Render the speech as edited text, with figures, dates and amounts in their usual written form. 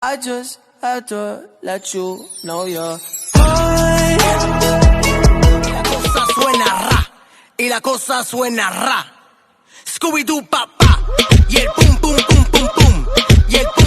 I just had to let you know you're La cosa suena ra, y la cosa suena ra. Scooby-Doo, papá, y el pum, pum, pum, pum, pum, y el pum.